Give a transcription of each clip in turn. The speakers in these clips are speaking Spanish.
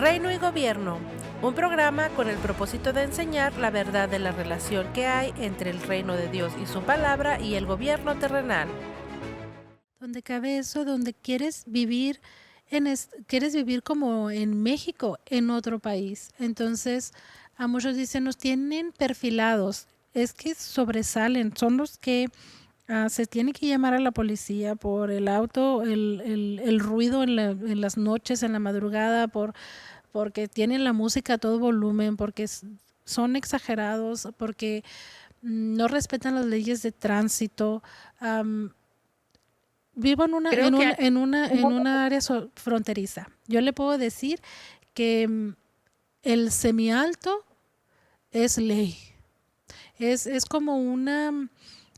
Reino y Gobierno, un programa con el propósito de enseñar la verdad de la relación que hay entre el reino de Dios y su palabra y el gobierno terrenal. Donde cabe eso, donde quieres vivir como en México, en otro país. Entonces, a muchos dicen, nos tienen perfilados, es que sobresalen, son los que se tiene que llamar a la policía por el auto, el ruido en las noches, en la madrugada, porque tienen la música a todo volumen, porque son exagerados, porque no respetan las leyes de tránsito. Am, Vivo Creo que hay en una área fronteriza. Yo le puedo decir que el semialto es ley. Es como una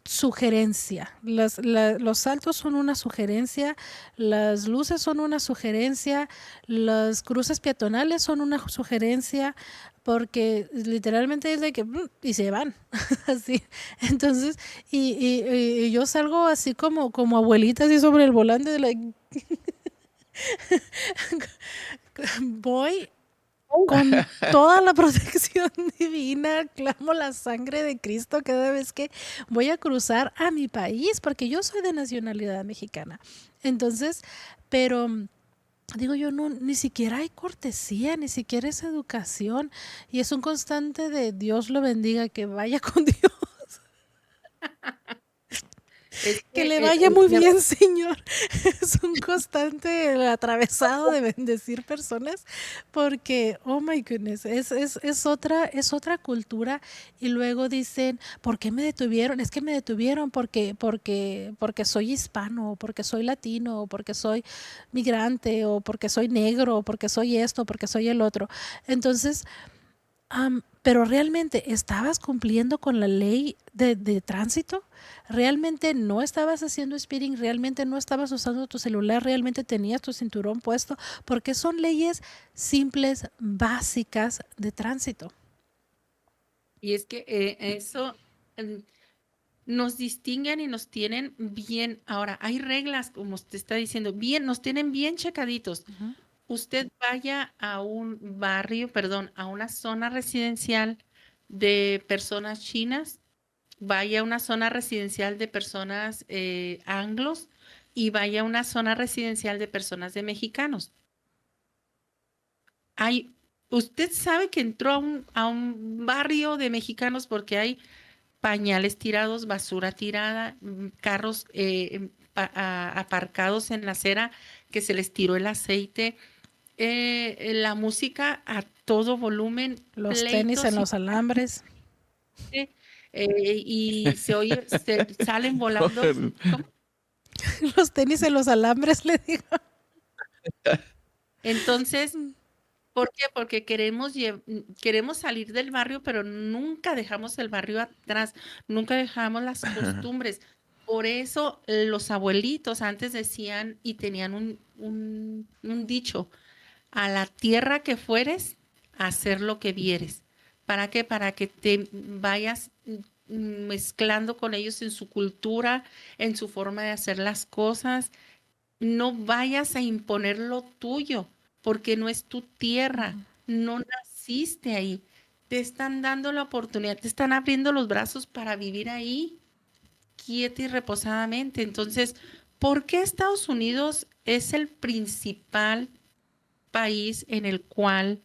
sugerencia. Los saltos son una sugerencia, las luces son una sugerencia, las cruces peatonales son una sugerencia, porque literalmente es de que y se van así. Entonces, y yo salgo así como abuelita, así sobre el volante de la voy con toda la protección divina, clamo la sangre de Cristo cada vez que voy a cruzar a mi país, porque yo soy de nacionalidad mexicana. Entonces, pero digo yo, no, ni siquiera hay cortesía, ni siquiera es educación, y es un constante de Dios lo bendiga, que vaya con Dios. es Que que le vaya muy bien, Señor. Es un constante atravesado de bendecir personas porque, oh my goodness, es otra cultura. Y luego dicen, ¿por qué me detuvieron? Es que me detuvieron porque soy hispano, o porque soy latino, o porque soy migrante, o porque soy negro, o porque soy esto, o porque soy el otro. Entonces, pero realmente estabas cumpliendo con la ley de tránsito, realmente no estabas haciendo speeding, realmente no estabas usando tu celular, realmente tenías tu cinturón puesto, porque son leyes simples, básicas de tránsito. y es que eso mm, nos distinguen y nos tienen bien. Ahora, hay reglas, como usted está diciendo, bien, nos tienen bien checaditos. Ujú. Usted vaya a un barrio, perdón, a una zona residencial de personas chinas, vaya a una zona residencial de personas anglos y vaya a una zona residencial de personas de mexicanos. Hay, usted sabe que entró a un barrio de mexicanos porque hay pañales tirados, basura tirada, carros aparcados en la acera que se les tiró el aceite, la música a todo volumen, Los tenis en pleitos y los alambres, y se oye, se salen volando. ¿Cómo? los tenis en los alambres, le digo. Entonces, ¿por qué? Porque queremos salir del barrio, pero nunca dejamos el barrio atrás, nunca dejamos las costumbres. Por eso los abuelitos antes decían y tenían un dicho, a la tierra que fueres, a hacer lo que vieres. ¿Para qué? Para que te vayas mezclando con ellos en su cultura, en su forma de hacer las cosas. No vayas a imponer lo tuyo, porque no es tu tierra, no naciste ahí. Te están dando la oportunidad, te están abriendo los brazos para vivir ahí, quieta y reposadamente. Entonces, ¿por qué Estados Unidos es el principal país en el cual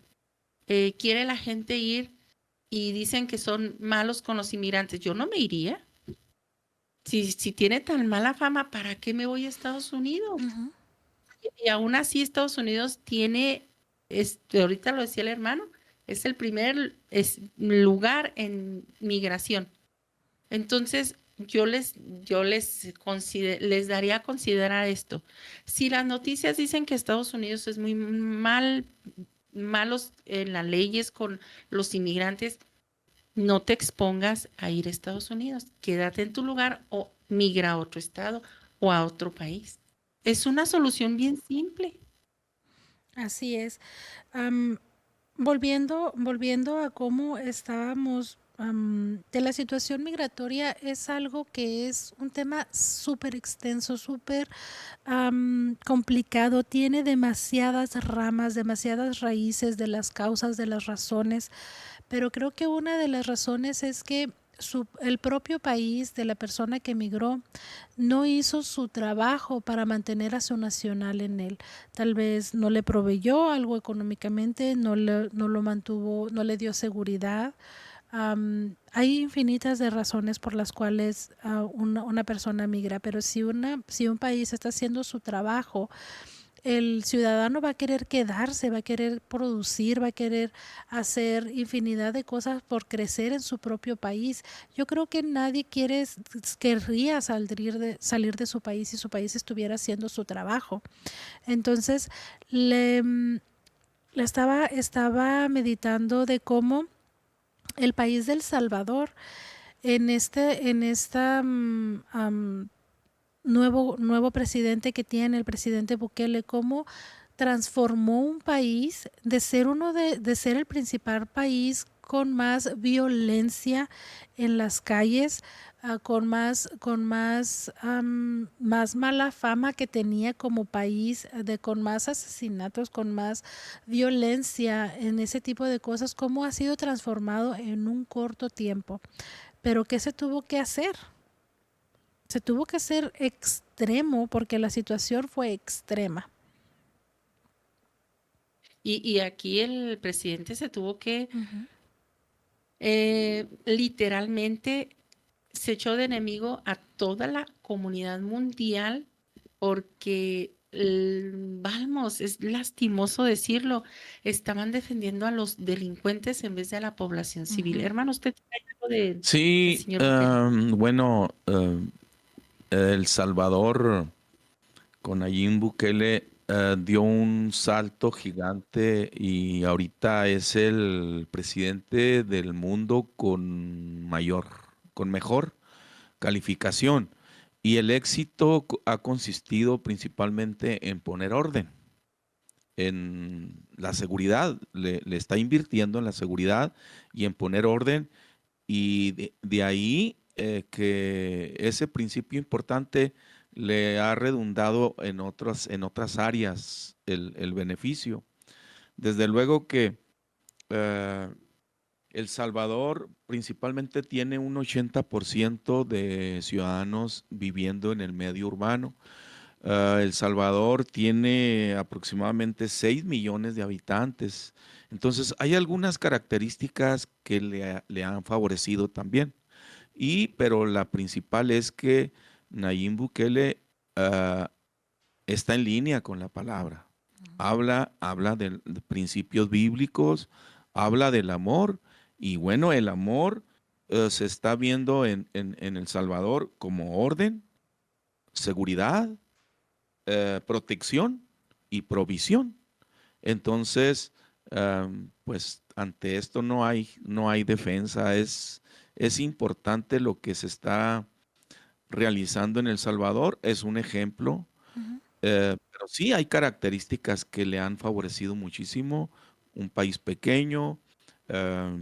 quiere la gente ir y dicen que son malos con los inmigrantes? Yo no me iría. Si tiene tan mala fama, ¿para qué me voy a Estados Unidos? Ujú. Y aún así Estados Unidos tiene, ahorita lo decía el hermano, es el primer lugar en migración. Entonces, les daría a considerar esto. Si las noticias dicen que Estados Unidos es muy malos en las leyes con los inmigrantes, no te expongas a ir a Estados Unidos. Quédate en tu lugar o migra a otro estado o a otro país. Es una solución bien simple. Así es. Am, volviendo a cómo estábamos. de la situación migratoria es algo que es un tema súper extenso, súper complicado, tiene demasiadas ramas, demasiadas raíces de las causas, de las razones, pero creo que una de las razones es que el propio país de la persona que emigró no hizo su trabajo para mantener a su nacional en él. Tal vez no le proveyó algo económicamente, no lo mantuvo, no le dio seguridad. Hay infinitas de razones por las cuales una persona migra, pero si un país está haciendo su trabajo, el ciudadano va a querer quedarse, va a querer producir, va a querer hacer infinidad de cosas por crecer en su propio país. Yo creo que nadie querría salir de su país si su país estuviera haciendo su trabajo. Entonces, le, mm, estaba meditando de cómo el país del Salvador en esta nuevo presidente que tiene, el presidente Bukele, cómo transformó un país de ser de ser el principal país con más violencia en las calles, más mala fama que tenía como país, con más asesinatos, con más violencia en ese tipo de cosas, cómo ha sido transformado en un corto tiempo. Pero ¿qué se tuvo que hacer? Se tuvo que hacer extremo porque la situación fue extrema. Y aquí el presidente se tuvo que, Ujú. literalmente, se echó de enemigo a toda la comunidad mundial porque, vamos, es lastimoso decirlo, estaban defendiendo a los delincuentes en vez de a la población civil. Ujú. Hermano, ¿usted trae algo del Sí, señor Bukele? bueno, El Salvador con Nayib Bukele dio un salto gigante y ahorita es el presidente del mundo con mejor calificación. Y el éxito ha consistido principalmente en poner orden en la seguridad, le está invirtiendo en la seguridad y en poner orden y de ahí que ese principio importante le ha redundado en otras áreas el beneficio. Desde luego que eh, El Salvador principalmente tiene un 80% de ciudadanos viviendo en el medio urbano. El Salvador tiene aproximadamente 6 millones de habitantes. Entonces, hay algunas características que le han favorecido también. Pero la principal es que Nayib Bukele ah, está en línea con la palabra. Habla de principios bíblicos, habla del amor, y bueno, el amor se está viendo en El Salvador como orden, seguridad, protección y provisión. Entonces, pues ante esto no hay defensa. Es importante lo que se está realizando en El Salvador. Es un ejemplo, Ujú. pero sí hay características que le han favorecido muchísimo. Un país pequeño,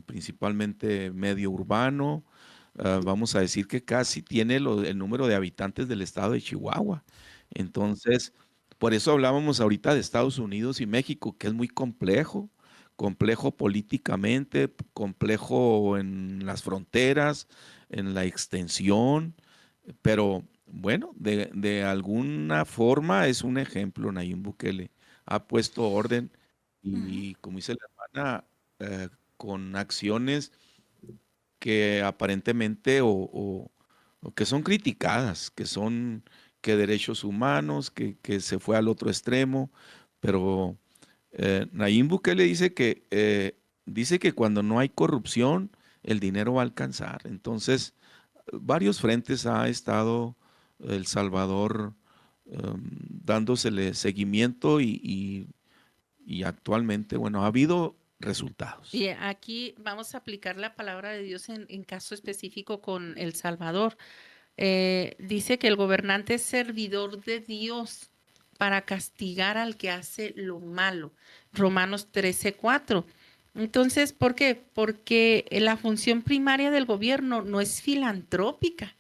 principalmente medio urbano. Vamos a decir que casi tiene el número de habitantes del estado de Chihuahua. Entonces, por eso hablábamos ahorita de Estados Unidos y México, que es muy complejo, complejo políticamente, complejo en las fronteras, en la extensión, pero bueno, de alguna forma es un ejemplo. Nayib Bukele ha puesto orden Ujú. y, como dice la hermana, con acciones que aparentemente o que son criticadas, que derechos humanos, que se fue al otro extremo, pero Nayib Bukele dice que cuando no hay corrupción, el dinero va a alcanzar. Entonces, varios frentes ha estado El Salvador dándosele seguimiento y actualmente, bueno, ha habido resultados. Y aquí vamos a aplicar la palabra de Dios en caso específico con El Salvador. Dice que el gobernante es servidor de Dios para castigar al que hace lo malo. Romanos 13:4. Entonces, ¿por qué? Porque la función primaria del gobierno no es filantrópica,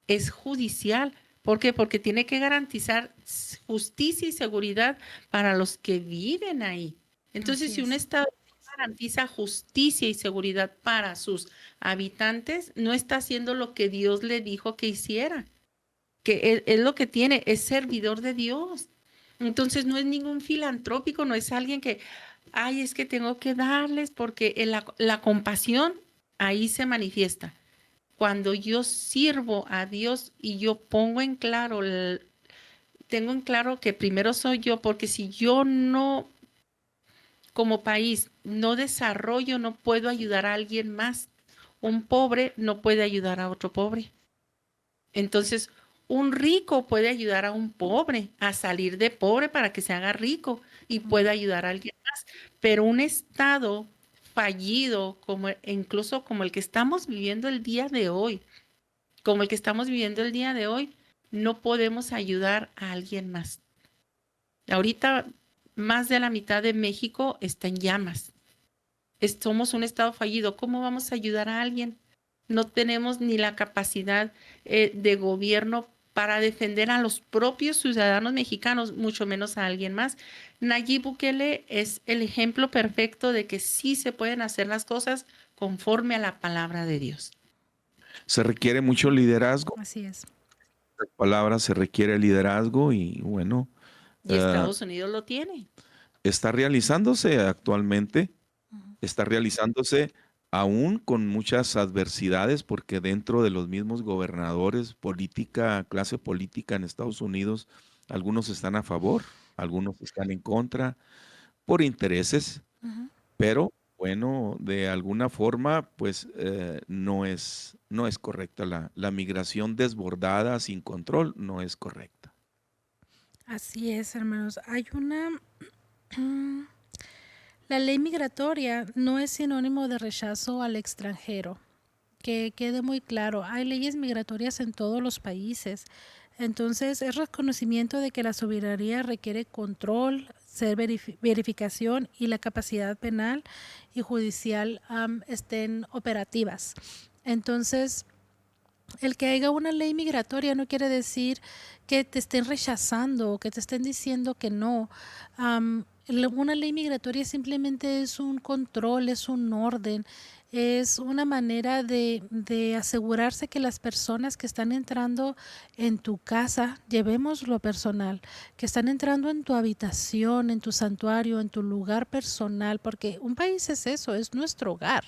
es judicial. ¿Por qué? Porque tiene que garantizar justicia y seguridad para los que viven ahí. Entonces, Así si un es. estado garantiza justicia y seguridad para sus habitantes, no está haciendo lo que Dios le dijo que hiciera, que es lo que tiene, es servidor de Dios. Entonces, no es ningún filantrópico, no es alguien que, ay, es que tengo que darles, porque la compasión ahí se manifiesta. Cuando yo sirvo a Dios y yo pongo en claro, tengo en claro que primero soy yo, porque si yo no, como país, no desarrollo, no puedo ayudar a alguien más. Un pobre no puede ayudar a otro pobre. Entonces, un rico puede ayudar a un pobre a salir de pobre para que se haga rico y pueda ayudar a alguien más. Pero un estado fallido, como incluso como el que estamos viviendo el día de hoy, como el que estamos viviendo el día de hoy, no podemos ayudar a alguien más. Ahorita más de la mitad de México está en llamas. Somos un estado fallido. ¿Cómo vamos a ayudar a alguien? No tenemos ni la capacidad de gobierno para defender a los propios ciudadanos mexicanos, mucho menos a alguien más. Nayib Bukele es el ejemplo perfecto de que sí se pueden hacer las cosas conforme a la palabra de Dios. Se requiere mucho liderazgo. Así es. En palabras, se requiere liderazgo y bueno, Y Estados Unidos lo tiene. está realizándose actualmente, Ujú. está realizándose aún con muchas adversidades, porque dentro de los mismos gobernadores, clase política en Estados Unidos, algunos están a favor, algunos están en contra, por intereses, Ujú. pero bueno, de alguna forma, pues no es correcta la migración desbordada, sin control, no es correcta. Así es, hermanos. Hay una... La ley migratoria no es sinónimo de rechazo al extranjero. Que quede muy claro, hay leyes migratorias en todos los países. Entonces, es reconocimiento de que la soberanía requiere control, verificación y la capacidad penal y judicial estén operativas. Entonces, el que haya una ley migratoria no quiere decir que te estén rechazando o que te estén diciendo que no. Una ley migratoria simplemente es un control, es un orden, es una manera de asegurarse que las personas que están entrando en tu casa, llevemos lo personal, que están entrando en tu habitación, en tu santuario, en tu lugar personal, porque un país es eso, es nuestro hogar.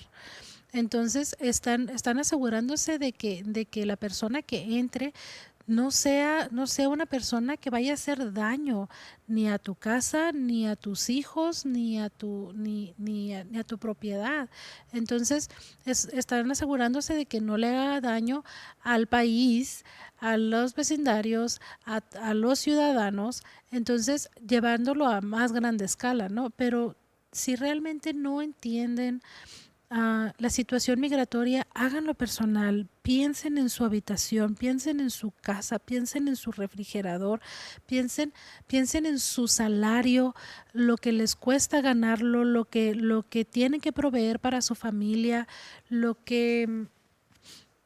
Entonces están asegurándose de que la persona que entre no sea una persona que vaya a hacer daño ni a tu casa, ni a tus hijos, ni a tu propiedad. Entonces están asegurándose de que no le haga daño al país, a los vecindarios, a los ciudadanos, entonces llevándolo a más grande escala, ¿no? Pero si realmente no entienden la situación migratoria, háganlo personal, piensen en su habitación, piensen en su casa, piensen en su refrigerador, piensen en su salario, lo que les cuesta ganarlo, lo que tienen que proveer para su familia, lo que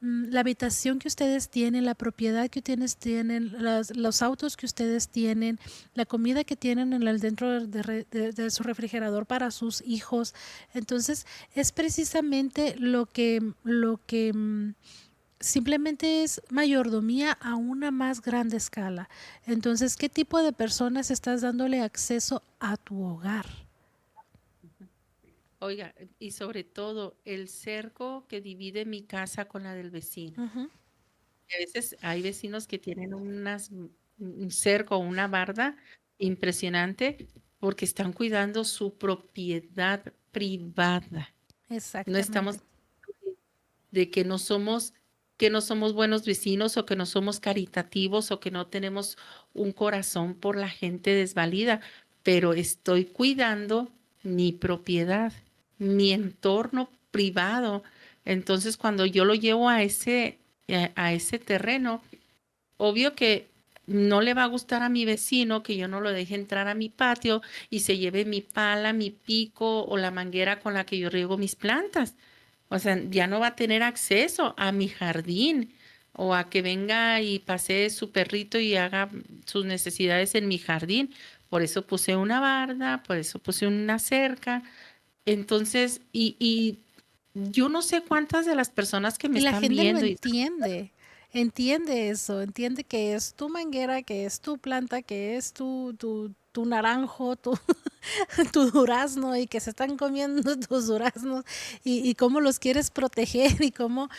la habitación que ustedes tienen, la propiedad que ustedes tienen, los autos que ustedes tienen, la comida que tienen dentro de su refrigerador para sus hijos. Entonces, es precisamente lo que simplemente es mayordomía a una más grande escala. Entonces, ¿qué tipo de personas estás dándole acceso a tu hogar? Oiga, y sobre todo el cerco que divide mi casa con la del vecino. Ujú. A veces hay vecinos que tienen un cerco, una barda impresionante porque están cuidando su propiedad privada. No estamos Exactamente. de que no somos buenos vecinos o que no somos caritativos o que no tenemos un corazón por la gente desvalida, pero estoy cuidando mi propiedad, mi entorno privado. Entonces, cuando yo lo llevo a ese terreno, obvio que No le va a gustar a mi vecino que yo no lo deje entrar a mi patio y se lleve mi pala, mi pico o la manguera con la que yo riego mis plantas. O sea, ya no va a tener acceso a mi jardín o a que venga y pasee su perrito y haga sus necesidades en mi jardín. Por eso puse una barda, por eso puse una cerca. Entonces, y yo no sé cuántas de las personas que me Y la están gente lo viendo y entiende, entiende eso, entiende que es tu manguera, que es tu planta, que es tu naranjo, tu, tu durazno y que se están comiendo tus duraznos y cómo los quieres proteger y cómo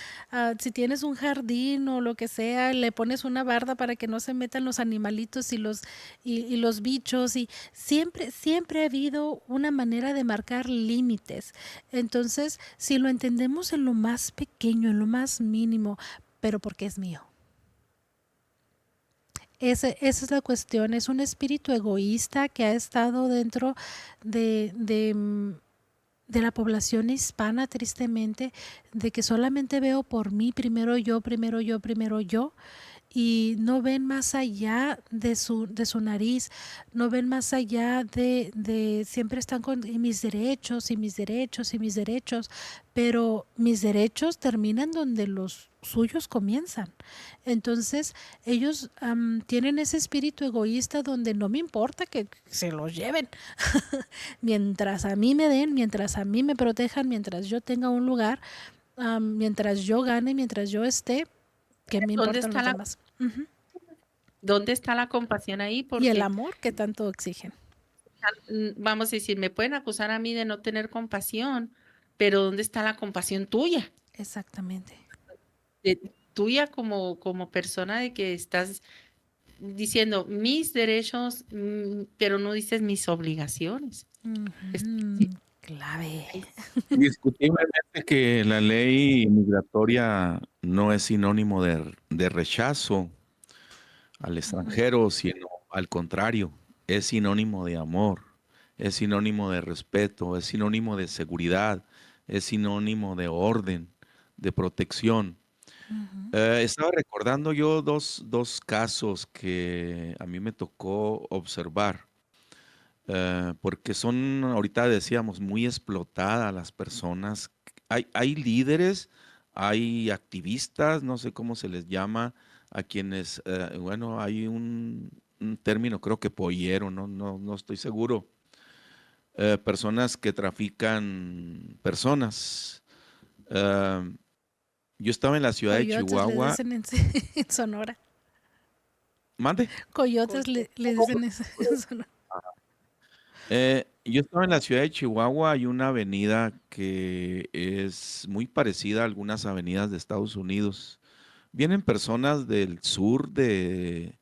si tienes un jardín o lo que sea, le pones una barda para que no se metan los animalitos y los bichos y siempre ha habido una manera de marcar límites. Entonces, si lo entendemos en lo más pequeño, en lo más mínimo, pero porque es mío. Esa es la cuestión, es un espíritu egoísta que ha estado dentro de la población hispana, tristemente, de que solamente veo por mí, primero yo, primero yo, primero yo, y no ven más allá de su nariz, no ven más allá siempre están con y mis derechos y mis derechos y mis derechos, pero mis derechos terminan donde los suyos comienzan. Entonces ellos tienen ese espíritu egoísta donde no me importa que se los lleven, mientras a mí me den, mientras a mí me protejan, mientras yo tenga un lugar, mientras yo gane, mientras yo esté, ¿qué me ¿dónde importan está los demás? Ujú. dónde está la compasión ahí? Y el Porque amor que tanto exigen. vamos a decir, me pueden acusar a mí de no tener compasión, pero ¿dónde está la compasión tuya? Exactamente. Tuya como persona de que estás diciendo mis derechos, pero no dices mis obligaciones. Sí, Ujú. Clave. ahí Indiscutiblemente que la ley migratoria no es sinónimo de rechazo al extranjero, sino al contrario, es sinónimo de amor, es sinónimo de respeto, es sinónimo de seguridad, es sinónimo de orden, de protección. Estaba recordando yo dos casos que a mí me tocó observar, porque son, ahorita decíamos, muy explotadas las personas. Hay líderes, hay activistas, no sé cómo se les llama, a quienes, bueno, hay un término, creo que pollero, no estoy seguro. Personas que trafican personas. Eh, yo estaba en la ciudad de Coyotes le Chihuahua. dicen en Sonora. Mande. Coyotes le dicen en Sonora. Yo estaba en la ciudad de Chihuahua, hay una avenida que es muy parecida a algunas avenidas de Estados Unidos. Vienen personas del sur del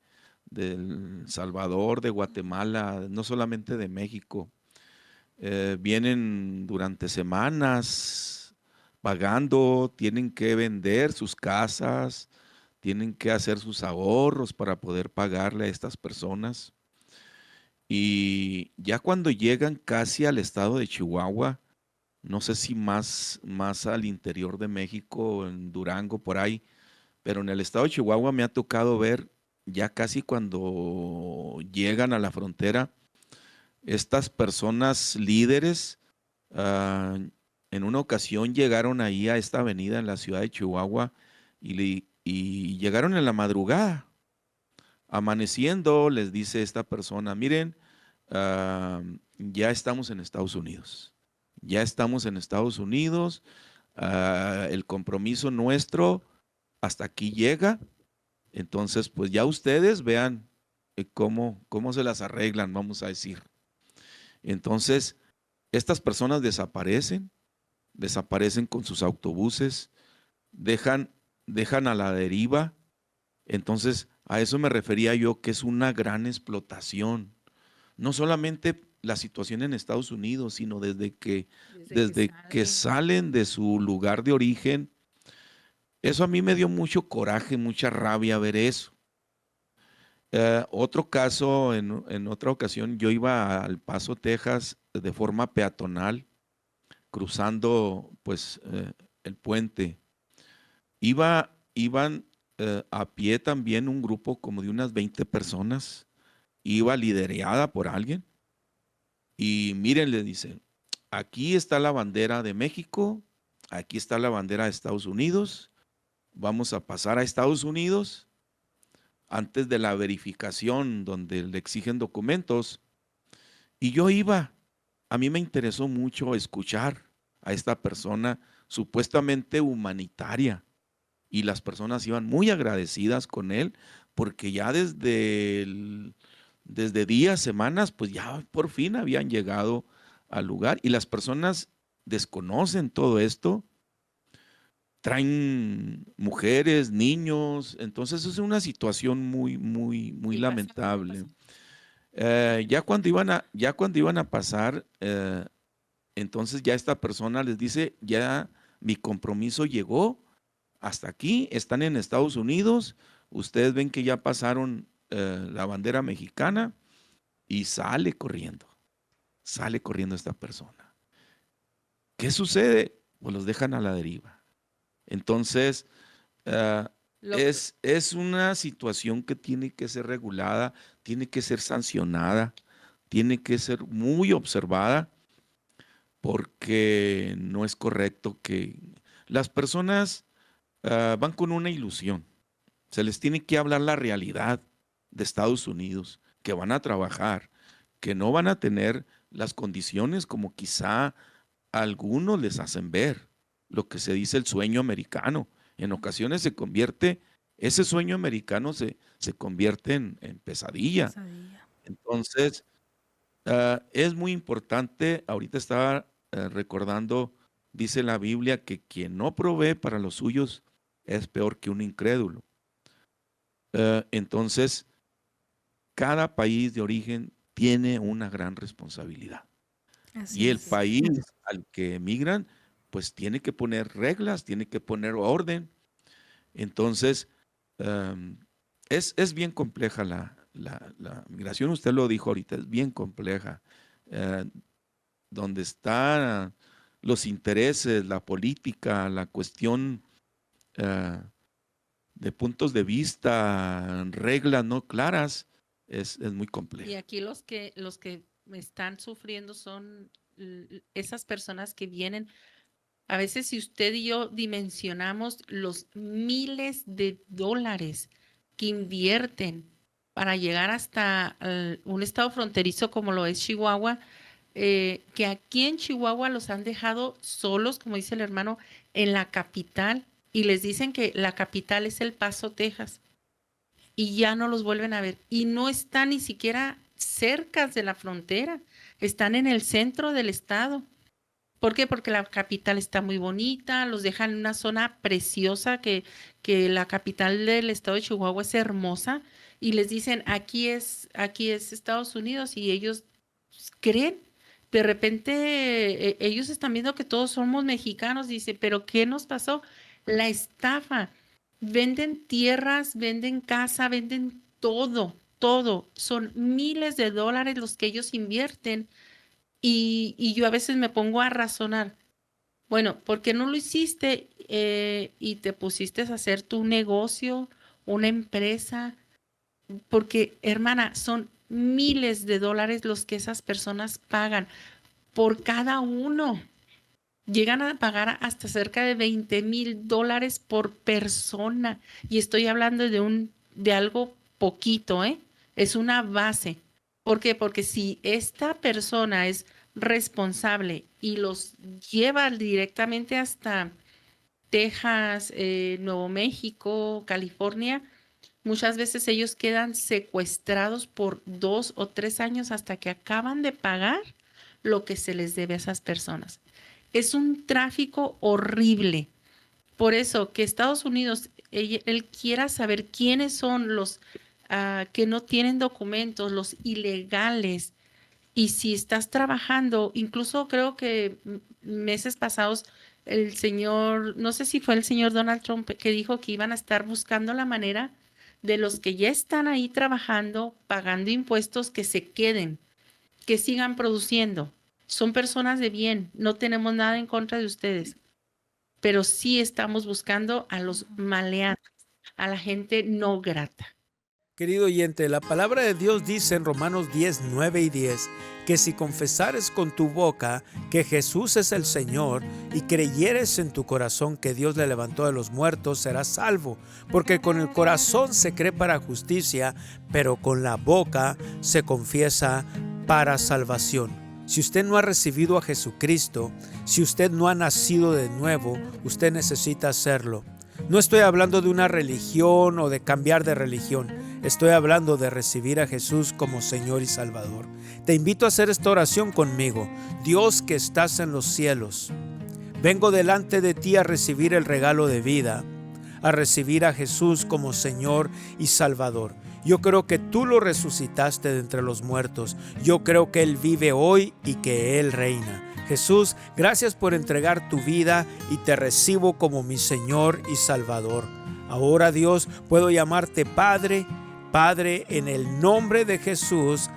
Salvador, de Guatemala, no solamente de México. Vienen durante semanas pagando, tienen que vender sus casas, tienen que hacer sus ahorros para poder pagarle a estas personas. Y ya cuando llegan casi al estado de Chihuahua, no sé si más al interior de México, en Durango, por ahí, pero en el estado de Chihuahua me ha tocado ver ya casi cuando llegan a la frontera, estas personas líderes, ah, en una ocasión llegaron ahí a esta avenida en la ciudad de Chihuahua y llegaron en la madrugada. Amaneciendo, les dice esta persona, miren, ya estamos en Estados Unidos. Ya estamos en Estados Unidos. El compromiso nuestro hasta aquí llega. Entonces, pues ya ustedes vean cómo se las arreglan, vamos a decir. Entonces, estas personas desaparecen con sus autobuses, dejan a la deriva. Entonces, a eso me refería yo, que es una gran explotación. No solamente la situación en Estados Unidos, sino desde que desde que salen. salen de su lugar de origen. Eso a mí me dio mucho coraje, mucha rabia ver eso. Otro caso, en otra ocasión, yo iba al Paso, Texas, de forma peatonal, cruzando pues el puente. Iban a pie también un grupo como de unas 20 personas, iba liderada por alguien, y miren, le dice, aquí está la bandera de México, aquí está la bandera de Estados Unidos, vamos a pasar a Estados Unidos antes de la verificación donde le exigen documentos. Y yo iba, a mí me interesó mucho escuchar a esta persona supuestamente humanitaria, y las personas iban muy agradecidas con él porque ya desde días, semanas, pues ya por fin habían llegado al lugar, y las personas desconocen todo esto, traen mujeres, niños, entonces es una situación muy, muy, muy Sí pasa, sí lamentable. pasa. Ya cuando iban a pasar, entonces ya esta persona les dice, ya mi compromiso llegó hasta aquí, están en Estados Unidos, ustedes ven que ya pasaron la bandera mexicana, y sale corriendo esta persona. ¿Qué sucede? Pues los dejan a la deriva. Entonces, ah, Lo que es una situación que tiene que ser regulada, tiene que ser sancionada, tiene que ser muy observada, porque no es correcto que las personas van con una ilusión. Se les tiene que hablar la realidad de Estados Unidos, que van a trabajar, que no van a tener las condiciones como quizá algunos les hacen ver, lo que se dice el sueño americano. En ocasiones ese sueño americano se convierte en pesadilla. Pesadilla. Entonces, es muy importante, ahorita estaba recordando, dice la Biblia que quien no provee para los suyos es peor que un incrédulo. Entonces, cada país de origen tiene una gran responsabilidad. Así Y el es. país al que emigran, pues tiene que poner reglas, tiene que poner orden. Entonces, em, es bien compleja la migración, usted lo dijo ahorita, es bien compleja. Eh, Donde están los intereses, la política, la cuestión eh, de puntos de vista, reglas no claras, es muy y compleja. aquí los que están sufriendo son esas personas que vienen. A veces si usted y yo dimensionamos los miles de dólares que invierten para llegar hasta un estado fronterizo como lo es Chihuahua, que aquí en Chihuahua los han dejado solos, como dice el hermano, en la capital, y les dicen que la capital es El Paso, Texas, y ya no los vuelven a ver. Y no están ni siquiera cerca de la frontera, están en el centro del estado. ¿Por qué? Porque la capital está muy bonita, los dejan en una zona preciosa, que la capital del estado de Chihuahua es hermosa, y les dicen, aquí es Estados Unidos, y ellos creen. De repente ellos están viendo que todos somos mexicanos, dice, pero ¿qué nos pasó? La estafa. Venden tierras, venden casa, venden todo, todo. Son miles de dólares los que ellos invierten, y yo a veces me pongo a razonar, bueno, ¿por qué no lo hiciste y te pusiste a hacer tu negocio, una empresa? Porque, hermana, son miles de dólares los que esas personas pagan por cada uno. Llegan a pagar hasta cerca de $20,000 por persona. Y estoy hablando de algo poquito, ¿eh? Es una base. ¿Por qué? Porque si esta persona es responsable y los lleva directamente hasta Texas, Nuevo México, California, muchas veces ellos quedan secuestrados por 2 o 3 años hasta que acaban de pagar lo que se les debe a esas personas. Es un tráfico horrible. Por eso que Estados Unidos, él quiera saber quiénes son los que no tienen documentos, los ilegales. Y si estás trabajando, incluso creo que meses pasados, el señor, no sé si fue el señor Donald Trump que dijo que iban a estar buscando la manera de los que ya están ahí trabajando, pagando impuestos, que se queden, que sigan produciendo. Son personas de bien, no tenemos nada en contra de ustedes, pero sí estamos buscando a los maleantes. a la gente no grata. Querido oyente, la palabra de Dios dice en Romanos 10, 9 y 10 que si confesares con tu boca que Jesús es el Señor y creyeres en tu corazón que Dios le levantó de los muertos, serás salvo. Porque con el corazón se cree para justicia, pero con la boca se confiesa para salvación. Si usted no ha recibido a Jesucristo, si usted no ha nacido de nuevo, usted necesita hacerlo. No estoy hablando de una religión o de cambiar de religión. Estoy hablando de recibir a Jesús como Señor y Salvador. Te invito a hacer esta oración conmigo. Dios que estás en los cielos, vengo delante de ti a recibir el regalo de vida, a recibir a Jesús como Señor y Salvador. Yo creo que tú lo resucitaste de entre los muertos. Yo creo que Él vive hoy y que Él reina. Jesús, gracias por entregar tu vida y te recibo como mi Señor y Salvador. Ahora, Dios, puedo llamarte Padre. Padre, en el nombre de Jesús,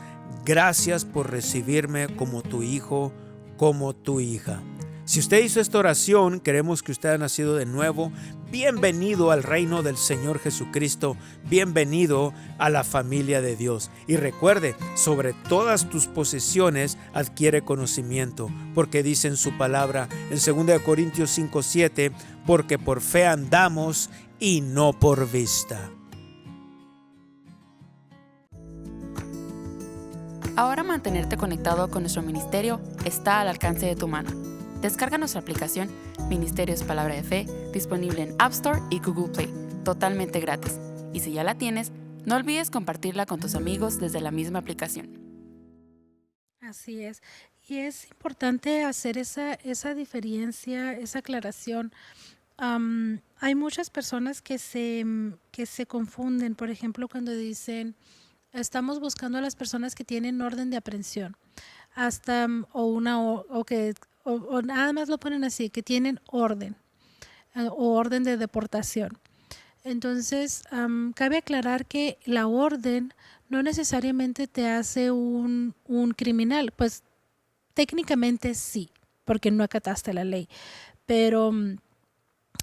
gracias por recibirme como tu hijo, como tu hija. Si usted hizo esta oración, queremos que usted haya nacido de nuevo. Bienvenido al reino del Señor Jesucristo. Bienvenido a la familia de Dios. Y recuerde, sobre todas tus posesiones adquiere conocimiento, porque dice en su palabra en 2 Corintios 5:7, porque por fe andamos y no por vista. Ahora mantenerte conectado con nuestro ministerio está al alcance de tu mano. Descarga nuestra aplicación Ministerios Palabra de Fe, disponible en App Store y Google Play, totalmente gratis. Y si ya la tienes, no olvides compartirla con tus amigos desde la misma aplicación. Así es. Y es importante hacer esa diferencia, esa aclaración. Hay muchas personas que se confunden, por ejemplo, cuando dicen, estamos buscando a las personas que tienen orden de aprehensión, hasta o nada más lo ponen así, que tienen orden o orden de deportación. Entonces, cabe aclarar que la orden no necesariamente te hace un criminal, pues técnicamente sí, porque no acataste la ley, pero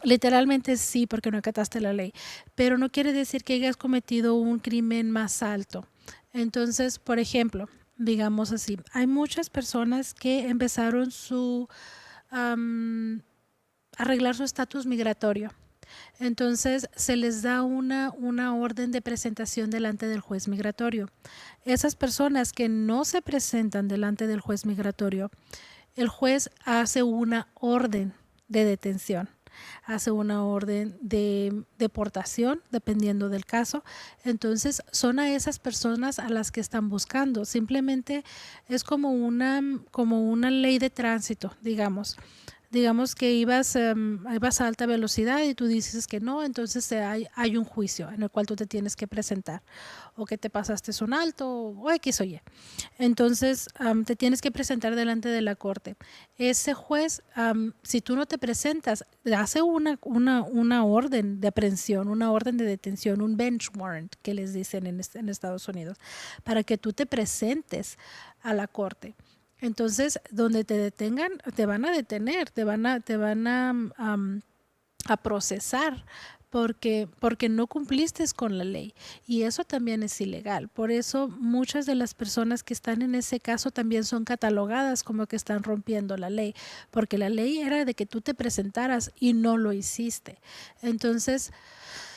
literalmente sí, porque no acataste la ley, pero no quiere decir que hayas cometido un crimen más alto. Entonces, por ejemplo, digamos así, hay muchas personas que empezaron arreglar su estatus migratorio. Entonces, se les da una orden de presentación delante del juez migratorio. Esas personas que no se presentan delante del juez migratorio, el juez hace una orden de detención, hace una orden de deportación, dependiendo del caso. Entonces, son a esas personas a las que están buscando. Simplemente es como una ley de tránsito, digamos. Digamos que ibas a alta velocidad y tú dices que no, entonces hay un juicio en el cual tú te tienes que presentar, o que te pasaste un alto o X o Y. Entonces te tienes que presentar delante de la corte. Ese juez, si tú no te presentas, hace una orden de aprehensión, una orden de detención, un bench warrant que les dicen en Estados Unidos, para que tú te presentes a la corte. Entonces, donde te detengan, te van a detener, te van a procesar porque no cumpliste con la ley, y eso también es ilegal. Por eso muchas de las personas que están en ese caso también son catalogadas como que están rompiendo la ley, porque la ley era de que tú te presentaras y no lo hiciste. Entonces,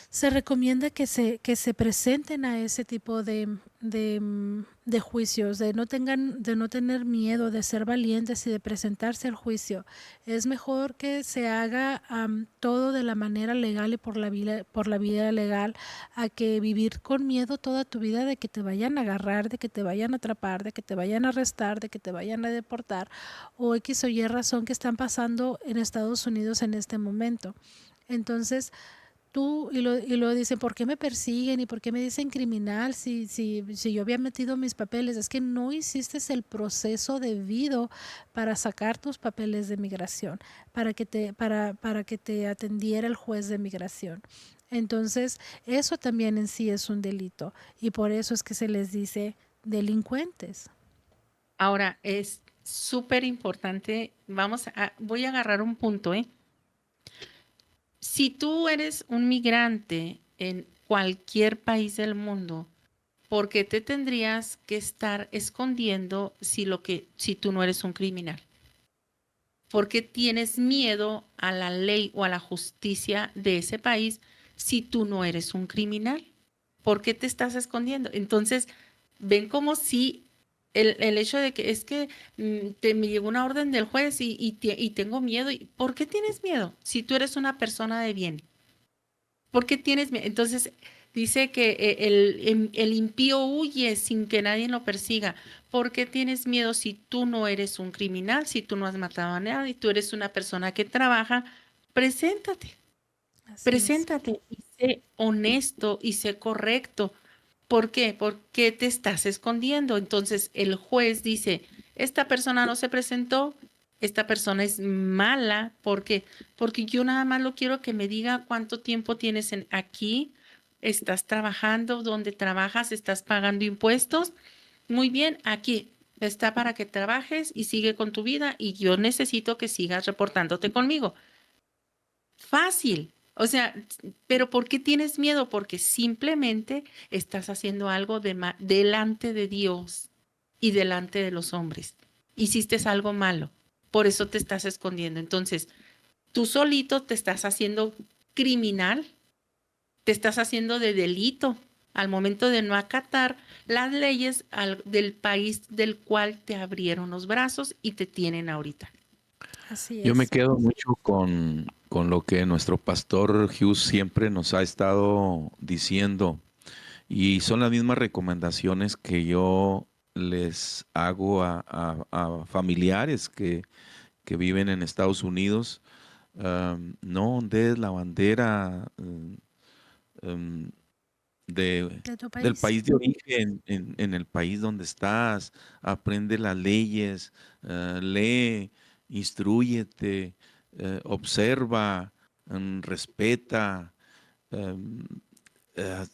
se recomienda que se presenten a ese tipo de juicios, de no tener miedo, de ser valientes y de presentarse al juicio. Es mejor que se haga todo de la manera legal y por la vía legal, a que vivir con miedo toda tu vida de que te vayan a agarrar, de que te vayan a atrapar, de que te vayan a arrestar, de que te vayan a deportar, o X o Y razón que están pasando en Estados Unidos en este momento. Entonces, y lo dicen, ¿por qué me persiguen y por qué me dicen criminal si yo había metido mis papeles? Es que no hiciste el proceso debido para sacar tus papeles de migración, para que te atendiera el juez de migración. Entonces, eso también en sí es un delito, y por eso es que se les dice delincuentes. Ahora, es súper importante, voy a agarrar un punto, Si tú eres un migrante en cualquier país del mundo, ¿por qué te tendrías que estar escondiendo si tú no eres un criminal? ¿Por qué tienes miedo a la ley o a la justicia de ese país si tú no eres un criminal? ¿Por qué te estás escondiendo? Entonces, ven como si el hecho de que es que me llegó una orden del juez y tengo miedo. ¿Por qué tienes miedo si tú eres una persona de bien? ¿Por qué tienes miedo? Entonces, dice que el impío huye sin que nadie lo persiga. ¿Por qué tienes miedo si tú no eres un criminal, si tú no has matado a nadie, tú eres una persona que trabaja? Preséntate, Así es. preséntate y sé honesto y sé correcto. ¿Por qué? ¿Por qué te estás escondiendo? Entonces el juez dice, esta persona no se presentó, esta persona es mala. ¿Por qué? Porque yo nada más lo quiero que me diga cuánto tiempo tienes aquí, estás trabajando, dónde trabajas, estás pagando impuestos. Muy bien, aquí está para que trabajes y sigue con tu vida y yo necesito que sigas reportándote conmigo. Fácil. O sea, pero ¿por qué tienes miedo? Porque simplemente estás haciendo algo delante de Dios y delante de los hombres. Hiciste algo malo. Por eso te estás escondiendo. Entonces, tú solito te estás haciendo criminal, te estás haciendo de delito al momento de no acatar las leyes del país del cual te abrieron los brazos y te tienen ahorita. Así Yo me es. quedo mucho con lo que nuestro pastor Hughes siempre nos ha estado diciendo y son las mismas recomendaciones que yo les hago a familiares que viven en Estados Unidos. No ondees la bandera um, de, De tu del país. país de origen en el país donde estás, aprende las leyes, lee, instrúyete, observa, respeta. em, eh,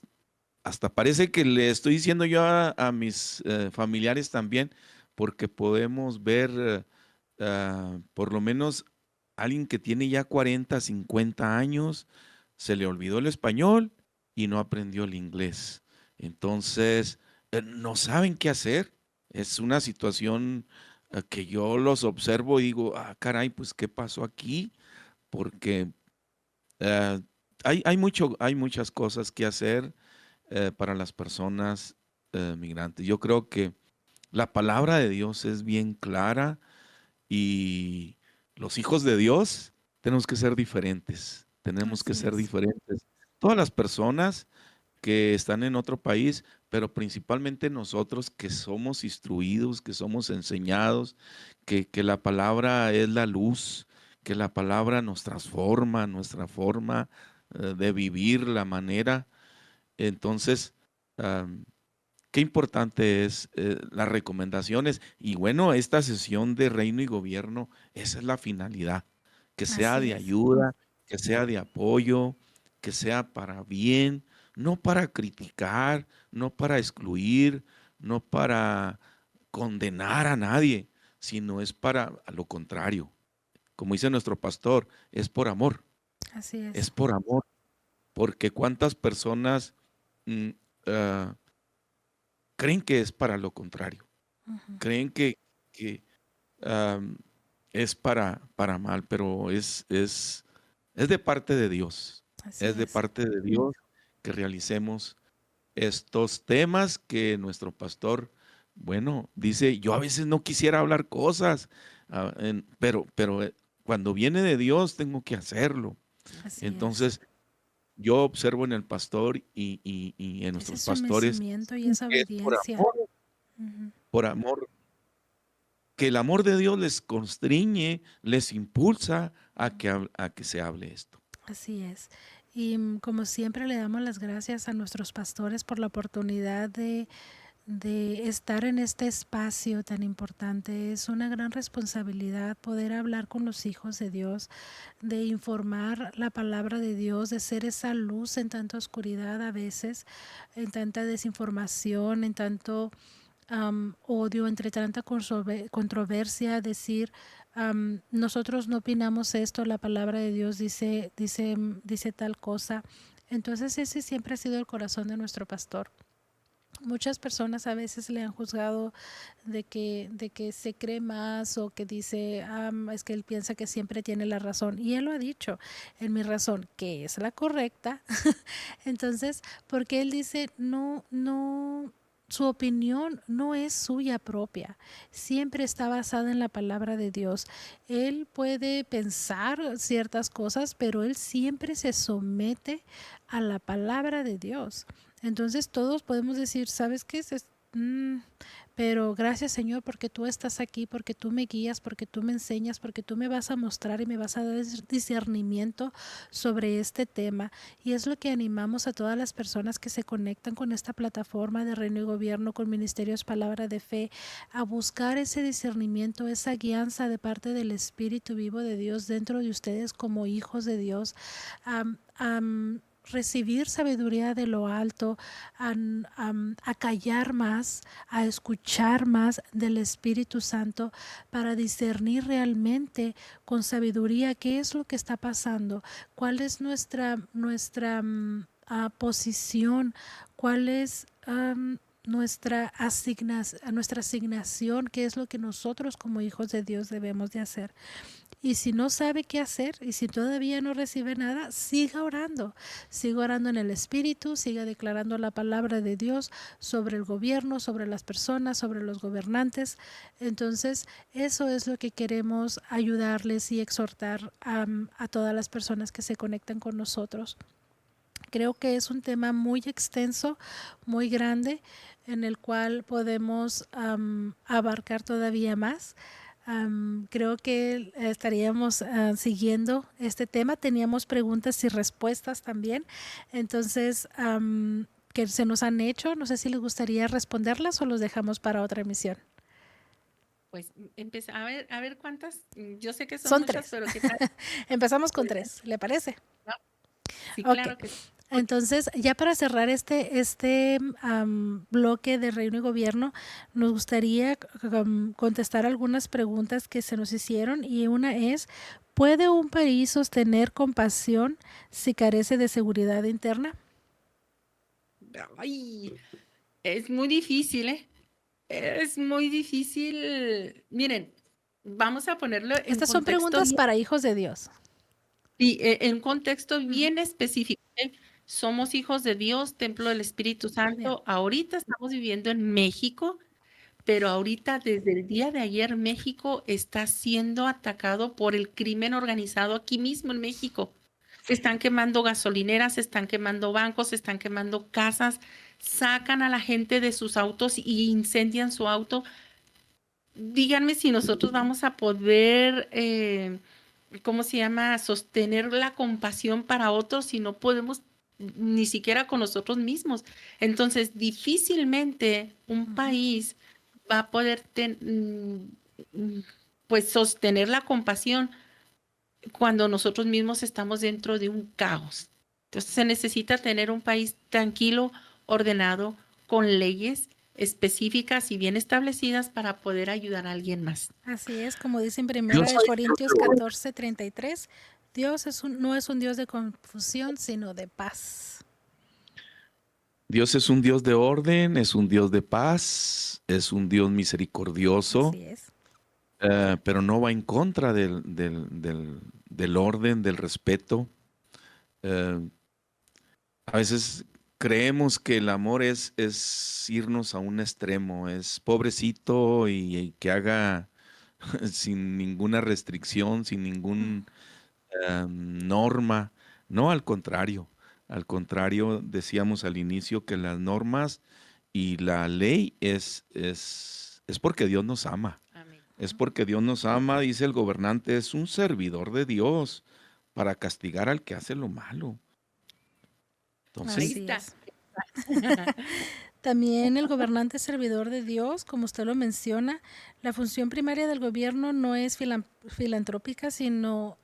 Hasta parece que le estoy diciendo yo a mis familiares también, porque podemos ver por lo menos alguien que tiene ya 40, 50 años, se le olvidó el español y no aprendió el inglés. Entonces, no saben qué hacer. Es una situación que yo los observo y digo, ah, caray, pues, ¿qué pasó aquí? Porque eh, hay muchas cosas que hacer para las personas migrantes. Yo creo que la palabra de Dios es bien clara y los hijos de Dios tenemos que ser diferentes, tenemos que Así ser es. diferentes. Todas las personas que están en otro país, pero principalmente nosotros que somos instruidos, que somos enseñados, que la palabra es la luz, que la palabra nos transforma, nuestra forma de vivir, la manera. Entonces, am, qué importante es las recomendaciones. Y bueno, esta sesión de reino y gobierno, esa es la finalidad, que sea Así de es. ayuda, que sea de apoyo, que sea para bien, no para criticar, no para excluir, no para condenar a nadie, sino es para a lo contrario. Como dice nuestro pastor, Así es. es por amor, porque cuántas personas mm, ah, creen que es para lo contrario, Ujú. creen que, am, es para mal, pero es de parte de Dios, Así es de es. parte de Dios que realicemos estos temas que nuestro pastor, bueno, dice, yo a veces no quisiera hablar cosas, pero cuando viene de Dios tengo que hacerlo. Así es. Entonces, yo observo en el pastor y en Ese nuestros pastores sometimiento y esa que es obediencia. Ujú. por amor, que el amor de Dios les constriñe, les impulsa a que se hable esto. Así es. Y como siempre le damos las gracias a nuestros pastores por la oportunidad de estar en este espacio tan importante. Es una gran responsabilidad poder hablar con los hijos de Dios, de informar la palabra de Dios, de ser esa luz en tanta oscuridad a veces, en tanta desinformación, en tanto odio, entre tanta controversia, decir, nosotros no opinamos esto, la palabra de Dios dice tal cosa. Entonces ese siempre ha sido el corazón de nuestro pastor. Muchas personas a veces le han juzgado de que se cree más o que dice, es que él piensa que siempre tiene la razón. Y él lo ha dicho, en mi razón, que es la correcta. Entonces, porque él dice, no, su opinión no es suya propia, siempre está basada en la palabra de Dios. Él puede pensar ciertas cosas, pero él siempre se somete a la palabra de Dios. Entonces todos podemos decir, ¿sabes qué? Pero gracias Señor porque tú estás aquí, porque tú me guías, porque tú me enseñas, porque tú me vas a mostrar y me vas a dar discernimiento sobre este tema. Y es lo que animamos a todas las personas que se conectan con esta plataforma de Reino y Gobierno, con Ministerios Palabra de Fe, a buscar ese discernimiento, esa guianza de parte del Espíritu vivo de Dios dentro de ustedes como hijos de Dios. Recibir sabiduría de lo alto, a callar más, a escuchar más del Espíritu Santo para discernir realmente con sabiduría qué es lo que está pasando, cuál es nuestra posición, cuál es nuestra asignación, qué es lo que nosotros como hijos de Dios debemos de hacer. Y si no sabe qué hacer y si todavía no recibe nada, siga orando en el Espíritu, siga declarando la palabra de Dios sobre el gobierno, sobre las personas, sobre los gobernantes. Entonces, eso es lo que queremos ayudarles y exhortar a todas las personas que se conectan con nosotros. Creo que es un tema muy extenso, muy grande, en el cual podemos abarcar todavía más. Creo que estaríamos siguiendo este tema. Teníamos preguntas y respuestas también. Entonces, que se nos han hecho. No sé si les gustaría responderlas o los dejamos para otra emisión. Pues a ver cuántas. Yo sé que son Son muchas, 3. pero ¿qué tal? Empezamos con 3. ¿Le parece? ¿No? Sí, Ok. claro que sí. Entonces, ya para cerrar este bloque de Reino y Gobierno, nos gustaría contestar algunas preguntas que se nos hicieron y una es, ¿puede un país sostener compasión si carece de seguridad interna? Ay, es muy difícil, ¿eh? Es muy difícil. Miren, vamos a ponerlo en Estas son contexto preguntas para hijos de Dios. en contexto bien específico. ¿Eh? Somos hijos de Dios, templo del Espíritu Santo. Ahorita estamos viviendo en México, pero ahorita desde el día de ayer México está siendo atacado por el crimen organizado aquí mismo en México. Están quemando gasolineras, están quemando bancos, están quemando casas, sacan a la gente de sus autos y incendian su auto. Díganme si nosotros vamos a poder, ¿cómo se llama?, sostener la compasión para otros si no podemos ni siquiera con nosotros mismos. Entonces, difícilmente un país va a poder pues sostener la compasión cuando nosotros mismos estamos dentro de un caos. Entonces, se necesita tener un país tranquilo, ordenado, con leyes específicas y bien establecidas para poder ayudar a alguien más. Así es, como dice en Yo 1 soy Corintios 14:33, Dios no es un Dios de confusión, sino de paz. Dios es un Dios de orden, es un Dios de paz, es un Dios misericordioso, Así es. pero no va en contra del orden, del respeto. A veces creemos que el amor es irnos a un extremo, es pobrecito y que haga sin ninguna restricción, sin ninguna norma. No, al contrario. Al contrario, decíamos al inicio que las normas y la ley es porque Dios nos ama. Amén. Es porque Dios nos ama, dice el gobernante, es un servidor de Dios para castigar al que hace lo malo. Entonces, Así está. es. También el gobernante es servidor de Dios, como usted lo menciona. La función primaria del gobierno no es filantrópica, sino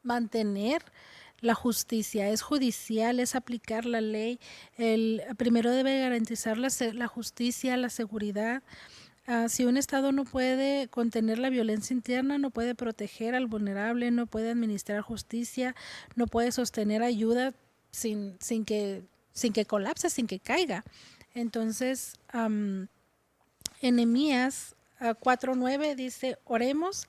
mantener la justicia. Es judicial, es aplicar la ley. El primero debe garantizar la justicia, la seguridad. Si un Estado no puede contener la violencia interna, no puede proteger al vulnerable, no puede administrar justicia, no puede sostener ayuda, sin que colapse, sin que caiga. Entonces, en Nehemías 4:9 dice, oramos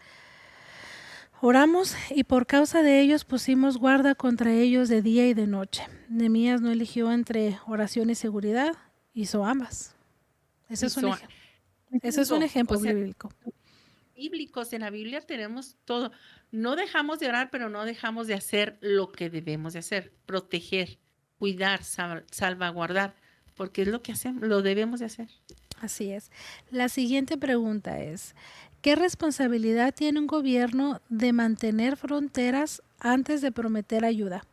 y por causa de ellos pusimos guarda contra ellos de día y de noche. Nehemías no eligió entre oración y seguridad, hizo ambas. Ese es un, Hizo, ese es un o ejemplo sea, bíblico. bíblicos en la Biblia tenemos todo. No dejamos de orar, pero no dejamos de hacer lo que debemos de hacer, proteger, cuidar, salvaguardar, porque es lo que hacemos, lo debemos de hacer. Así es. La siguiente pregunta es, ¿qué responsabilidad tiene un gobierno de mantener fronteras antes de prometer ayuda?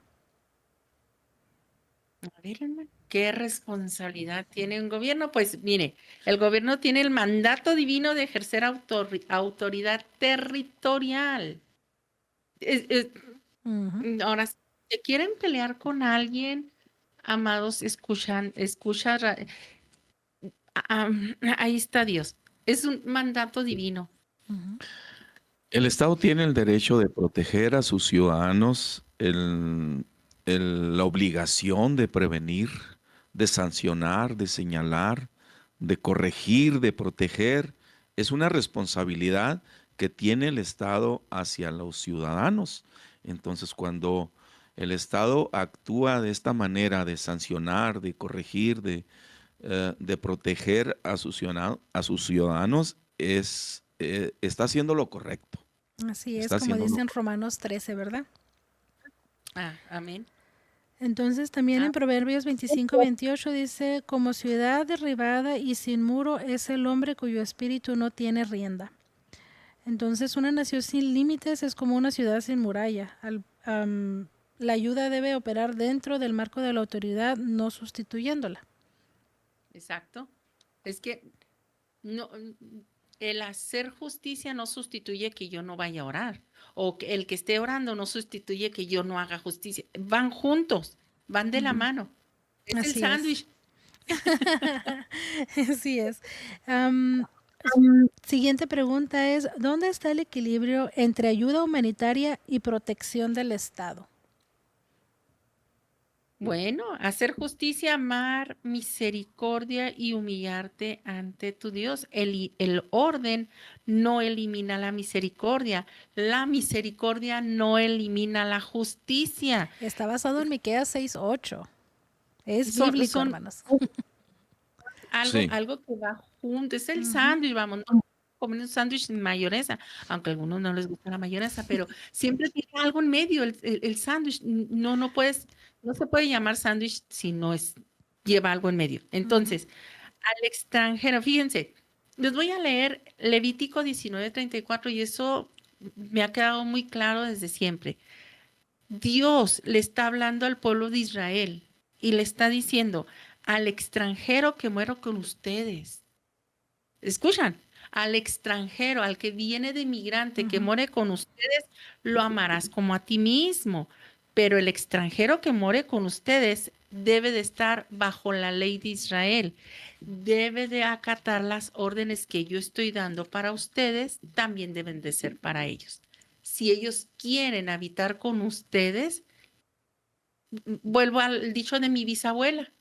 A ver, hermano, ¿qué responsabilidad tiene un gobierno? Pues mire, el gobierno tiene el mandato divino de ejercer autoridad territorial. Ujú. Ahora, si se quieren pelear con alguien, amados, ahí está Dios. Es un mandato divino. Ujú. El Estado tiene el derecho de proteger a sus ciudadanos, la obligación de prevenir, de sancionar, de señalar, de corregir, de proteger. Es una responsabilidad que tiene el Estado hacia los ciudadanos. Entonces, cuando el Estado actúa de esta manera, de sancionar, de corregir, de proteger a sus ciudadanos, está haciendo lo correcto. Así es, Está como haciendo dice lo en Romanos 13, ¿verdad? Amén. Entonces también en Proverbios 25:28 dice, como ciudad derribada y sin muro es el hombre cuyo espíritu no tiene rienda. Entonces una nación sin límites es como una ciudad sin muralla. La ayuda debe operar dentro del marco de la autoridad, no sustituyéndola. Exacto. Es que no, el hacer justicia no sustituye que yo no vaya a orar, o que el que esté orando no sustituye que yo no haga justicia. Van juntos, van de la mano. Es el Así es. sándwich. Así es. Siguiente pregunta es, ¿dónde está el equilibrio entre ayuda humanitaria y protección del Estado? Bueno, hacer justicia, amar, misericordia y humillarte ante tu Dios. El orden no elimina la misericordia no elimina la justicia. Está basado en Miqueas 6:8. Es Son, bíblico, son hermanos. Sí. algo que va junto, es el Ujú. sándwich, vamos, no comer un sándwich sin mayonesa, aunque a algunos no les gusta la mayonesa, pero siempre tiene algo en medio, el sándwich, no se puede llamar sándwich si no lleva algo en medio. Entonces, al extranjero, fíjense, les voy a leer Levítico 19:34 y eso me ha quedado muy claro desde siempre. Dios le está hablando al pueblo de Israel y le está diciendo al extranjero que muero con ustedes. ¿Escuchan? Al extranjero, al que viene de migrante, que muere con ustedes, lo amarás como a ti mismo. Pero el extranjero que muere con ustedes debe de estar bajo la ley de Israel. Debe de acatar las órdenes que yo estoy dando para ustedes, también deben de ser para ellos. Si ellos quieren habitar con ustedes, vuelvo al dicho de mi bisabuela,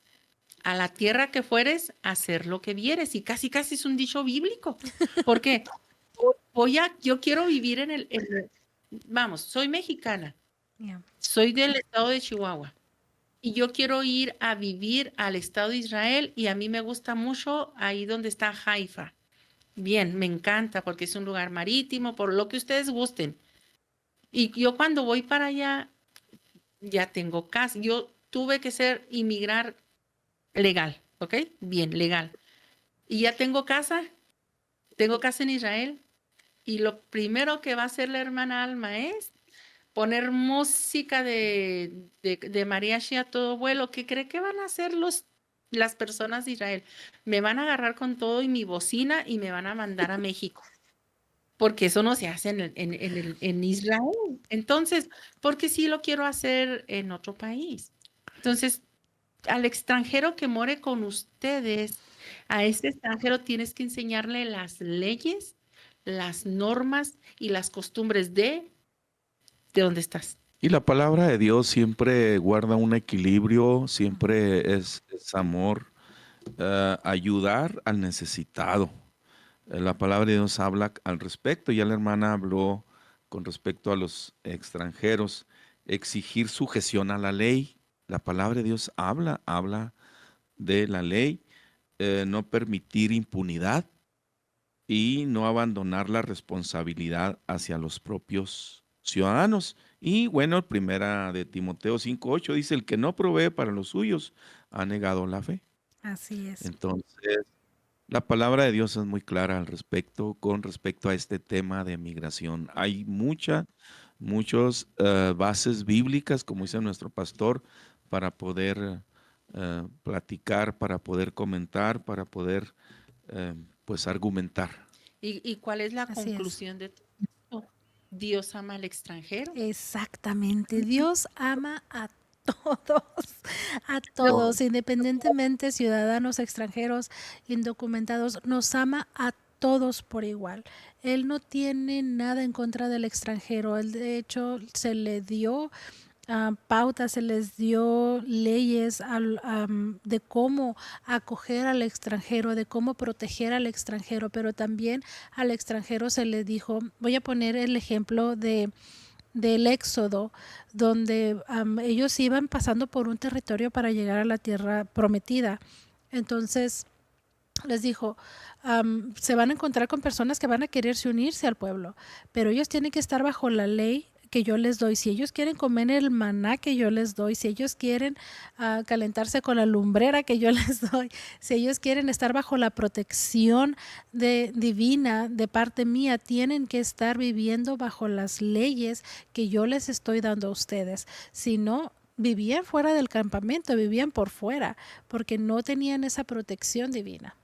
a la tierra que fueres, hacer lo que vieres. Y casi, casi es un dicho bíblico. Porque yo quiero vivir vamos, soy mexicana, Yeah. soy del estado de Chihuahua. Y yo quiero ir a vivir al estado de Israel y a mí me gusta mucho ahí donde está Haifa. Bien, me encanta porque es un lugar marítimo, por lo que ustedes gusten. Y yo cuando voy para allá, ya tengo casa. Yo tuve que inmigrar legal, ¿ok? Bien, legal. Y ya tengo casa en Israel. Y lo primero que va a hacer la hermana Alma es poner música de mariachi a todo vuelo. ¿Qué cree que van a hacer las personas de Israel? Me van a agarrar con todo y mi bocina y me van a mandar a México. Porque eso no se hace en Israel. Entonces, porque sí lo quiero hacer en otro país. Entonces, al extranjero que more con ustedes, a ese extranjero tienes que enseñarle las leyes, las normas y las costumbres de dónde estás. Y la palabra de Dios siempre guarda un equilibrio, siempre es amor, ayudar al necesitado. La palabra de Dios habla al respecto. Ya la hermana habló con respecto a los extranjeros, exigir sujeción a la ley. La palabra de Dios habla de la ley, no permitir impunidad y no abandonar la responsabilidad hacia los propios ciudadanos. Y bueno, primera de Timoteo 5:8 dice, el que no provee para los suyos ha negado la fe. Así es. Entonces, la palabra de Dios es muy clara al respecto, con respecto a este tema de migración. Hay muchas bases bíblicas, como dice nuestro pastor, para poder platicar, para poder comentar, para poder pues argumentar. ¿Y cuál es la Así es. conclusión de todo esto? Dios ama al extranjero. Exactamente. Dios ama a todos, independientemente ciudadanos, extranjeros, indocumentados, nos ama a todos por igual. Él no tiene nada en contra del extranjero. Él, de hecho, se le dio pautas, se les dio leyes de cómo acoger al extranjero, de cómo proteger al extranjero, pero también al extranjero se le dijo, voy a poner el ejemplo del Éxodo, donde ellos iban pasando por un territorio para llegar a la tierra prometida. Entonces les dijo, se van a encontrar con personas que van a quererse unirse al pueblo, pero ellos tienen que estar bajo la ley que yo les doy. Si ellos quieren comer el maná que yo les doy, si ellos quieren calentarse con la lumbrera que yo les doy, si ellos quieren estar bajo la protección divina de parte mía, tienen que estar viviendo bajo las leyes que yo les estoy dando a ustedes. Si no, vivían fuera del campamento, vivían por fuera, porque no tenían esa protección divina.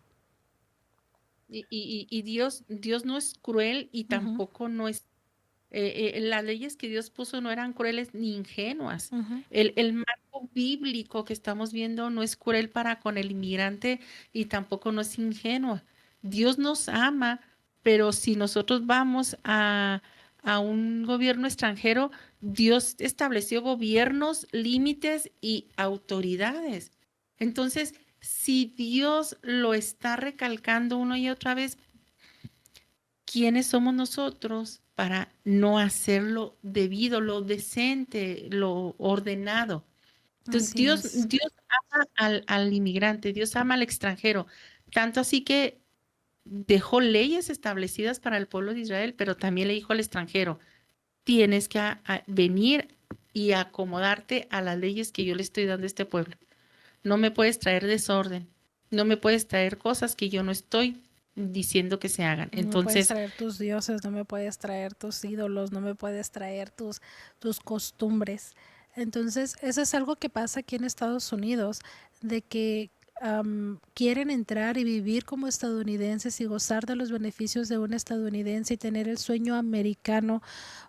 Y Dios no es cruel y tampoco no es las leyes que Dios puso no eran crueles ni ingenuas. El marco bíblico que estamos viendo no es cruel para con el inmigrante y tampoco no es ingenuo. Dios nos ama, pero si nosotros vamos a un gobierno extranjero, Dios estableció gobiernos, límites y autoridades. Entonces, si Dios lo está recalcando una y otra vez, ¿quiénes somos nosotros para no hacerlo debido, lo decente, lo ordenado? Entonces, Dios ama al inmigrante, Dios ama al extranjero, tanto así que dejó leyes establecidas para el pueblo de Israel, pero también le dijo al extranjero, tienes que venir y acomodarte a las leyes que yo le estoy dando a este pueblo. No me puedes traer desorden, no me puedes traer cosas que yo no estoy diciendo que se hagan. No me puedes traer tus dioses, no me puedes traer tus ídolos, no me puedes traer tus costumbres. Entonces, eso es algo que pasa aquí en Estados Unidos, de que quieren entrar y vivir como estadounidenses y gozar de los beneficios de un estadounidense y tener el sueño americano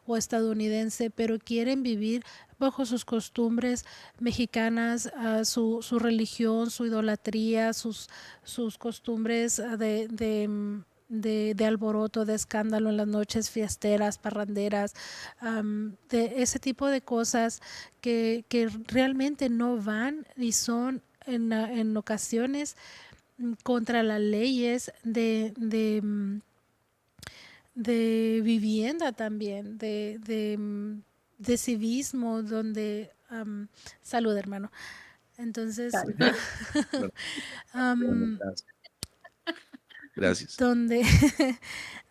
o estadounidense, pero quieren vivir bajo sus costumbres mexicanas, su religión, su idolatría, sus costumbres de alboroto, de escándalo en las noches fiesteras, parranderas, de ese tipo de cosas que realmente no van y son en ocasiones contra las leyes de vivienda también, de civismo, donde salud, hermano. Entonces, Gracias.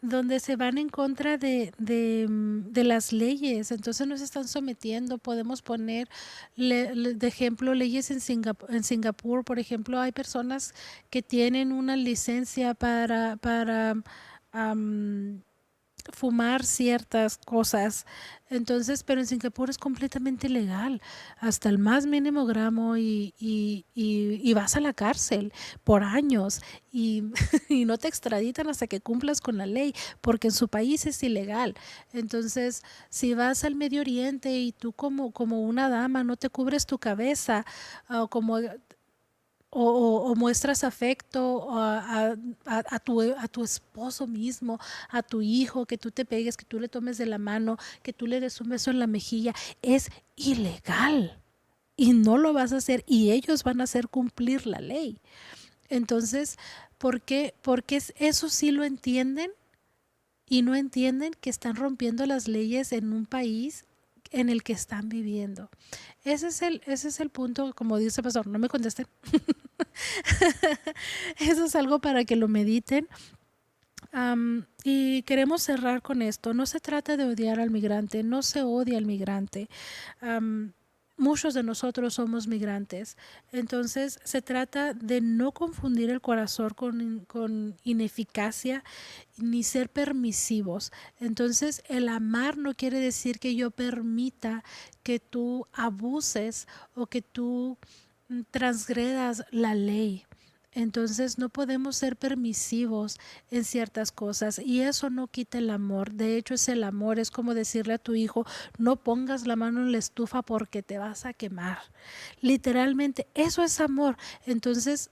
donde se van en contra de las leyes, entonces nos están sometiendo. Podemos poner de ejemplo leyes en Singapur, por ejemplo, hay personas que tienen una licencia para fumar ciertas cosas, entonces, pero en Singapur es completamente legal, hasta el más mínimo gramo y vas a la cárcel por años y no te extraditan hasta que cumplas con la ley, porque en su país es ilegal. Entonces, si vas al Medio Oriente y tú como una dama no te cubres tu cabeza, o como o muestras afecto a tu esposo mismo, a tu hijo, que tú te pegues, que tú le tomes de la mano, que tú le des un beso en la mejilla, es ilegal y no lo vas a hacer y ellos van a hacer cumplir la ley. Entonces, ¿por qué? Porque eso sí lo entienden y no entienden que están rompiendo las leyes en un país en el que están viviendo. Ese es el punto, como dice el pastor, no me contesten. Eso es algo para que lo mediten. Y queremos cerrar con esto. No se trata de odiar al migrante, no se odia al migrante. Muchos de nosotros somos migrantes. Entonces se trata de no confundir el corazón con ineficacia ni ser permisivos. Entonces el amar no quiere decir que yo permita que tú abuses o que tú transgredas la ley. Entonces no podemos ser permisivos en ciertas cosas y eso no quita el amor. De hecho, es el amor, es como decirle a tu hijo, no pongas la mano en la estufa porque te vas a quemar. Literalmente, eso es amor. Entonces,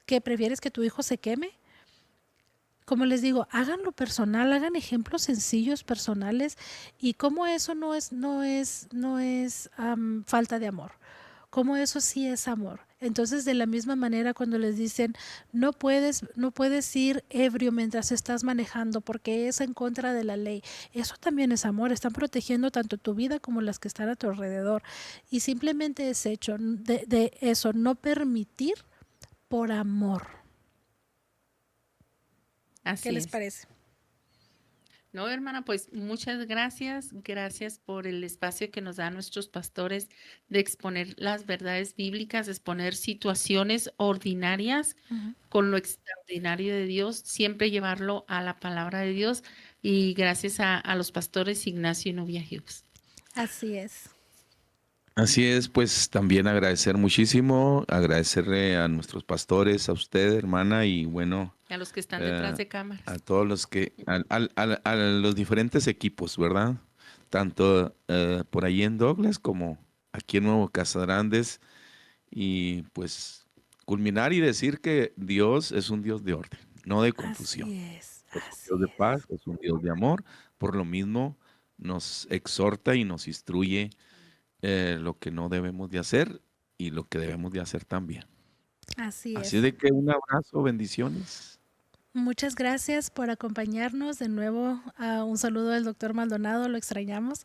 ¿qué prefieres, que tu hijo se queme? Como les digo, háganlo personal, hagan ejemplos sencillos, personales, y cómo eso no es falta de amor. Como eso sí es amor. Entonces, de la misma manera, cuando les dicen no puedes ir ebrio mientras estás manejando porque es en contra de la ley, eso también es amor. Están protegiendo tanto tu vida como las que están a tu alrededor. Y simplemente es hecho de eso, no permitir por amor. Así ¿Qué les es. parece? No, hermana, pues muchas gracias. Gracias por el espacio que nos dan nuestros pastores de exponer las verdades bíblicas, de exponer situaciones ordinarias con lo extraordinario de Dios, siempre llevarlo a la palabra de Dios. Y gracias a los pastores Ignacio y Nubia Hughes. Así es. Así es, pues también agradecerle a nuestros pastores, a usted, hermana, y bueno, A los que están detrás de cámaras. a todos los que, a los diferentes equipos, ¿verdad? Tanto por ahí en Douglas como aquí en Nuevo Casa Grandes. Y pues culminar y decir que Dios es un Dios de orden, no de confusión. Así es. Es un Dios de paz, es un Dios de amor. Por lo mismo nos exhorta y nos instruye lo que no debemos de hacer y lo que debemos de hacer también. Así Así es. de que un abrazo, bendiciones. Muchas gracias por acompañarnos de nuevo. Un saludo al doctor Maldonado, lo extrañamos.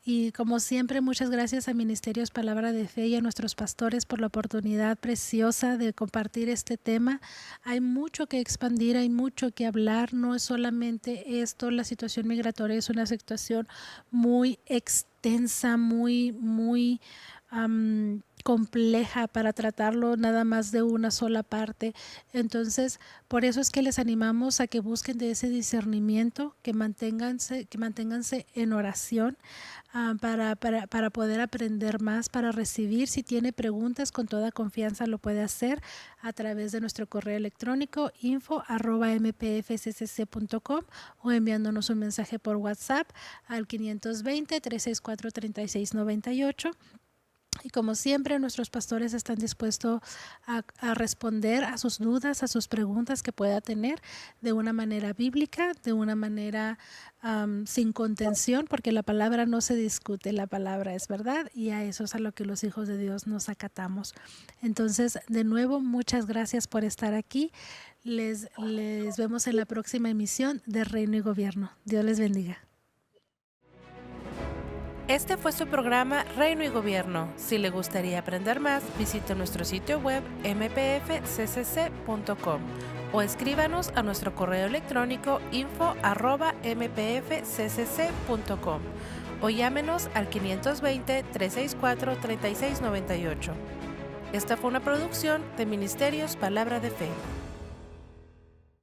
Y como siempre, muchas gracias a Ministerios Palabra de Fe y a nuestros pastores por la oportunidad preciosa de compartir este tema. Hay mucho que expandir, hay mucho que hablar. No es solamente esto, la situación migratoria es una situación muy extensa, muy compleja para tratarlo nada más de una sola parte. Entonces, por eso es que les animamos a que busquen de ese discernimiento, que manténganse en oración para poder aprender más, para recibir. Si tiene preguntas, con toda confianza lo puede hacer a través de nuestro correo electrónico info@mpfccc.com o enviándonos un mensaje por WhatsApp al 520-364-3698. Y como siempre, nuestros pastores están dispuestos a responder a sus dudas, a sus preguntas que pueda tener de una manera bíblica, de una manera sin contención, porque la palabra no se discute, la palabra es verdad y a eso es a lo que los hijos de Dios nos acatamos. Entonces, de nuevo, muchas gracias por estar aquí. Les vemos en la próxima emisión de Reino y Gobierno. Dios les bendiga. Este fue su programa Reino y Gobierno. Si le gustaría aprender más, visite nuestro sitio web mpfccc.com o escríbanos a nuestro correo electrónico info@mpfccc.com o llámenos al 520-364-3698. Esta fue una producción de Ministerios Palabra de Fe.